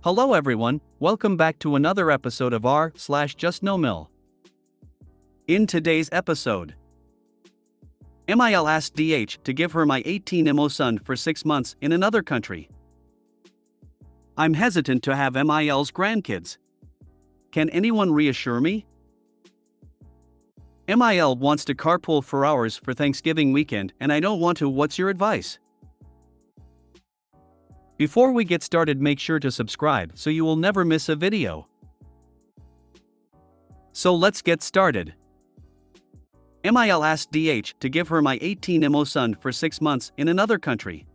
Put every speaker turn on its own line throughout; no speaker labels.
Hello everyone, welcome back to another episode of r/JustNoMil. In today's episode, MIL asked DH to give her my 18mo son for 6 months in another country. I'm hesitant to have MIL's grandkids. Can anyone reassure me? MIL wants to carpool for hours for Thanksgiving weekend and I don't want to. What's your advice? Before we get started, make sure to subscribe so you will never miss a video. So let's get started. MIL asked DH to give her my 18mo son for 6 months in another country.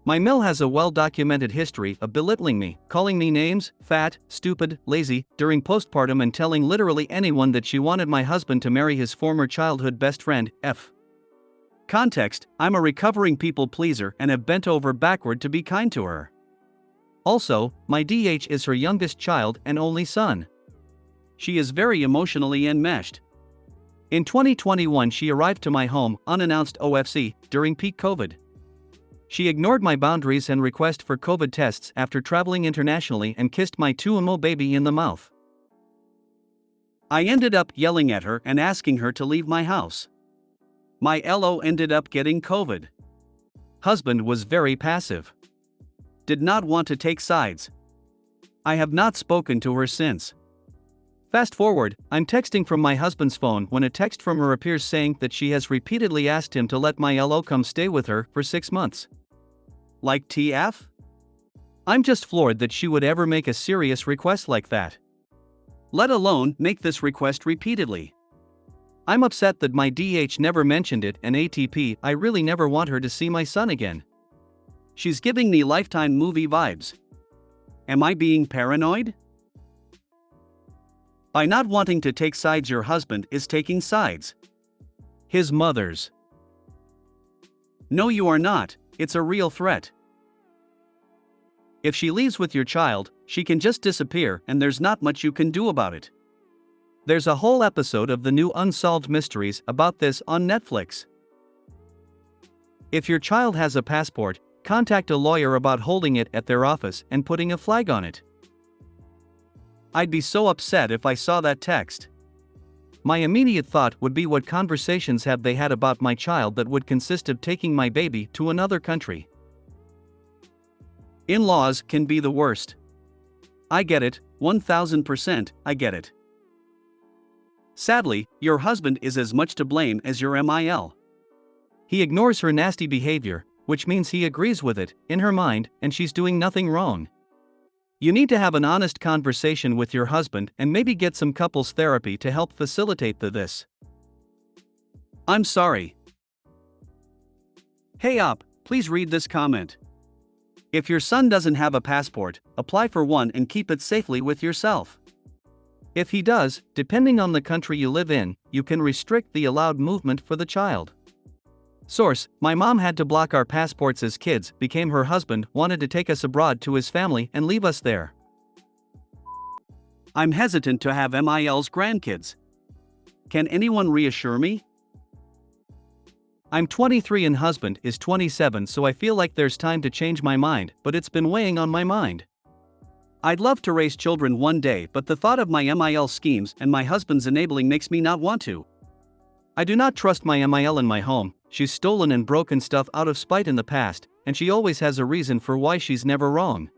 My MIL has a well-documented history of belittling me, calling me names, fat, stupid, lazy, during postpartum and telling literally anyone that she wanted my husband to marry his former childhood best friend, F. Context: I'm a recovering people pleaser and have bent over backward to be kind to her. Also, my DH is her youngest child and only son. She is very emotionally enmeshed. In 2021 she arrived to my home, unannounced OFC, during peak COVID. She ignored my boundaries and request for COVID tests after traveling internationally and kissed my 2mo baby in the mouth. I ended up yelling at her and asking her to leave my house. My LO ended up getting COVID. Husband was very passive. Did not want to take sides. I have not spoken to her since. Fast forward, I'm texting from my husband's phone when a text from her appears saying that she has repeatedly asked him to let my LO come stay with her for 6 months. Like TF? I'm just floored that she would ever make a serious request like that. Let alone make this request repeatedly. I'm upset that my DH never mentioned it, and ATP, I really never want her to see my son again. She's giving me Lifetime movie vibes. Am I being paranoid? By not wanting to take sides, your husband is taking sides. His mother's. No, you are not, it's a real threat. If she leaves with your child, she can just disappear and there's not much you can do about it. There's a whole episode of the new Unsolved Mysteries about this on Netflix. If your child has a passport, contact a lawyer about holding it at their office and putting a flag on it. I'd be so upset if I saw that text. My immediate thought would be, what conversations have they had about my child that would consist of taking my baby to another country? In-laws can be the worst. I get it, 1000%, I get it. Sadly, your husband is as much to blame as your MIL. He ignores her nasty behavior, which means he agrees with it, in her mind, and she's doing nothing wrong. You need to have an honest conversation with your husband and maybe get some couples therapy to help facilitate this. I'm sorry. Hey op, please read this comment. If your son doesn't have a passport, apply for one and keep it safely with yourself. If he does, depending on the country you live in, you can restrict the allowed movement for the child. Source: my mom had to block our passports as kids, became her husband wanted to take us abroad to his family and leave us there. I'm hesitant to have MIL's grandkids. Can anyone reassure me? I'm 23 and husband is 27, so I feel like there's time to change my mind, but it's been weighing on my mind. I'd love to raise children one day, but the thought of my MIL schemes and my husband's enabling makes me not want to. I do not trust my MIL in my home. She's stolen and broken stuff out of spite in the past, and she always has a reason for why she's never wrong.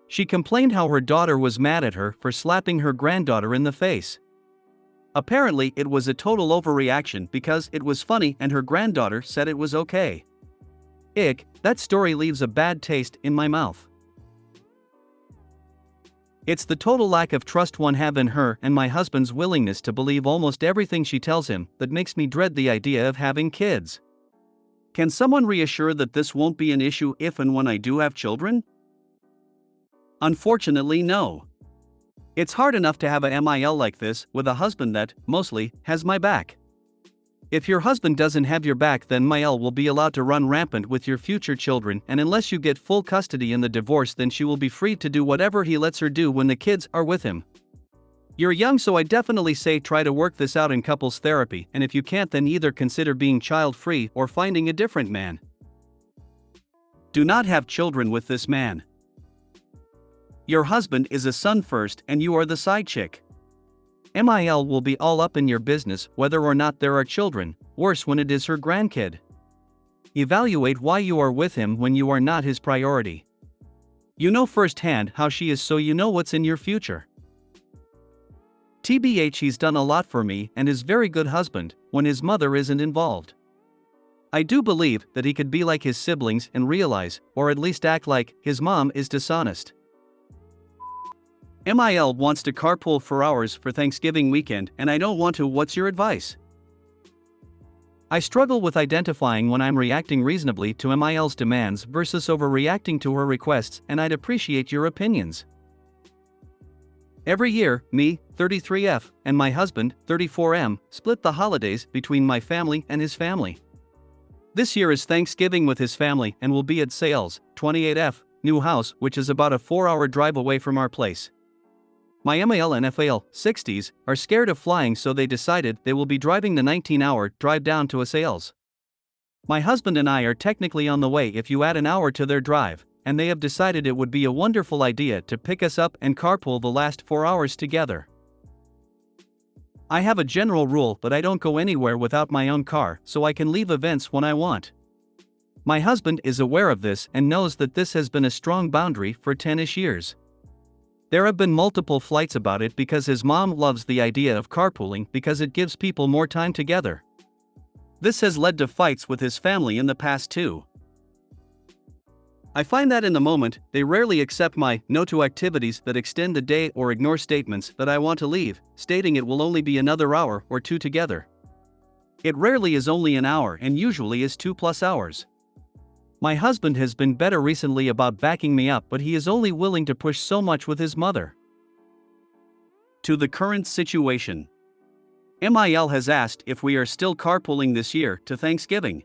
She complained how her daughter was mad at her for slapping her granddaughter in the face. Apparently it was a total overreaction because it was funny and her granddaughter said it was okay. Ick, that story leaves a bad taste in my mouth. It's the total lack of trust one have in her and my husband's willingness to believe almost everything she tells him that makes me dread the idea of having kids. Can someone reassure that this won't be an issue if and when I do have children? Unfortunately, no. It's hard enough to have a MIL like this with a husband that, mostly, has my back. If your husband doesn't have your back, then MIL will be allowed to run rampant with your future children, and unless you get full custody in the divorce, then she will be free to do whatever he lets her do when the kids are with him. You're young, so I definitely say try to work this out in couples therapy, and if you can't, then either consider being child-free or finding a different man. Do not have children with this man. Your husband is a son first and you are the side chick. MIL will be all up in your business whether or not there are children, worse when it is her grandkid. Evaluate why you are with him when you are not his priority. You know firsthand how she is, so you know what's in your future. TBH, he's done a lot for me and is very good husband when his mother isn't involved. I do believe that he could be like his siblings and realize, or at least act like, his mom is dishonest. MIL wants to carpool for hours for Thanksgiving weekend and I don't want to. What's your advice? I struggle with identifying when I'm reacting reasonably to MIL's demands versus overreacting to her requests, and I'd appreciate your opinions. Every year, me, 33F, and my husband, 34M, split the holidays between my family and his family. This year is Thanksgiving with his family and will be at Sales, 28F, new house, which is about a 4-hour drive away from our place. My MIL and FAL, 60s, are scared of flying, so they decided they will be driving the 19-hour drive down to a Sales. My husband and I are technically on the way if you add an hour to their drive, and they have decided it would be a wonderful idea to pick us up and carpool the last 4 hours together. I have a general rule that I don't go anywhere without my own car, so I can leave events when I want. My husband is aware of this and knows that this has been a strong boundary for 10-ish years. There have been multiple fights about it because his mom loves the idea of carpooling because it gives people more time together. This has led to fights with his family in the past too. I find that in the moment, they rarely accept my no to activities that extend the day or ignore statements that I want to leave, stating it will only be another hour or two together. It rarely is only an hour and usually is 2+ hours. My husband has been better recently about backing me up, but he is only willing to push so much with his mother. To the current situation. MIL has asked if we are still carpooling this year to Thanksgiving.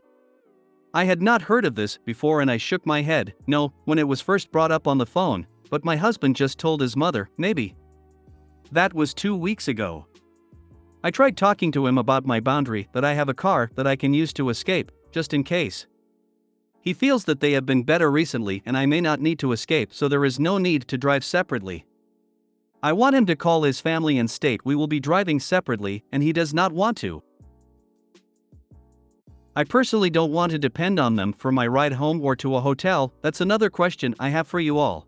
I had not heard of this before and I shook my head, no, when it was first brought up on the phone, but my husband just told his mother, maybe. That was 2 weeks ago. I tried talking to him about my boundary that I have a car that I can use to escape, just in case. He feels that they have been better recently and I may not need to escape, so there is no need to drive separately. I want him to call his family and state we will be driving separately, and he does not want to. I personally don't want to depend on them for my ride home or to a hotel. That's another question I have for you all.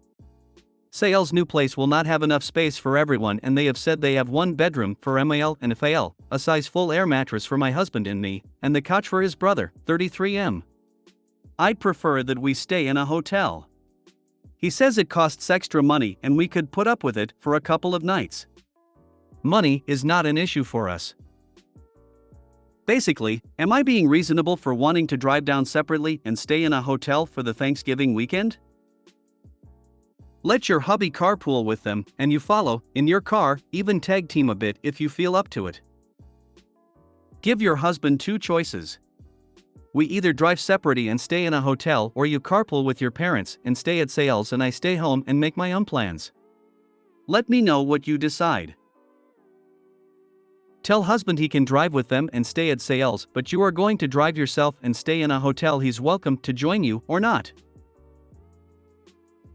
Sales' new place will not have enough space for everyone, and they have said they have 1 bedroom for MIL and FAL, a size full air mattress for my husband and me, and the couch for his brother, 33M. I'd prefer that we stay in a hotel. He says it costs extra money and we could put up with it for a couple of nights. Money is not an issue for us. Basically, am I being reasonable for wanting to drive down separately and stay in a hotel for the Thanksgiving weekend? Let your hubby carpool with them and you follow in your car, even tag team a bit if you feel up to it. Give your husband 2 choices. We either drive separately and stay in a hotel, or you carpool with your parents and stay at Sales and I stay home and make my own plans. Let me know what you decide. Tell husband he can drive with them and stay at Sales, but you are going to drive yourself and stay in a hotel. He's welcome to join you or not.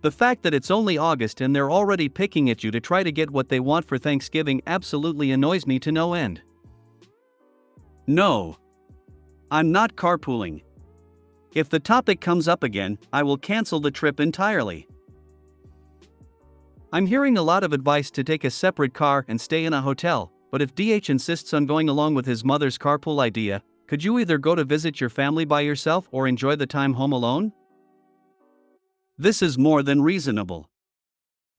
The fact that it's only August and they're already picking at you to try to get what they want for Thanksgiving absolutely annoys me to no end. No. I'm not carpooling. If the topic comes up again, I will cancel the trip entirely. I'm hearing a lot of advice to take a separate car and stay in a hotel, but if DH insists on going along with his mother's carpool idea, could you either go to visit your family by yourself or enjoy the time home alone? This is more than reasonable.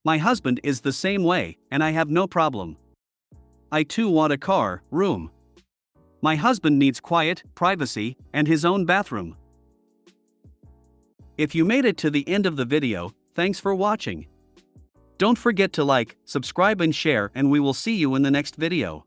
My husband is the same way, and I have no problem. I too want a car, room. My husband needs quiet, privacy, and his own bathroom. If you made it to the end of the video, thanks for watching. Don't forget to like, subscribe and share, and we will see you in the next video.